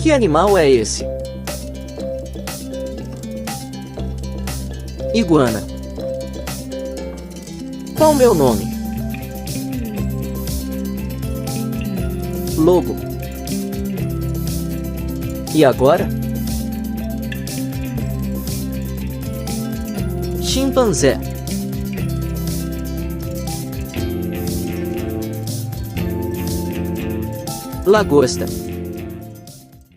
Que animal é esse? Iguana. Qual meu nome? Lobo. E agora? Chimpanzé. Lagosta.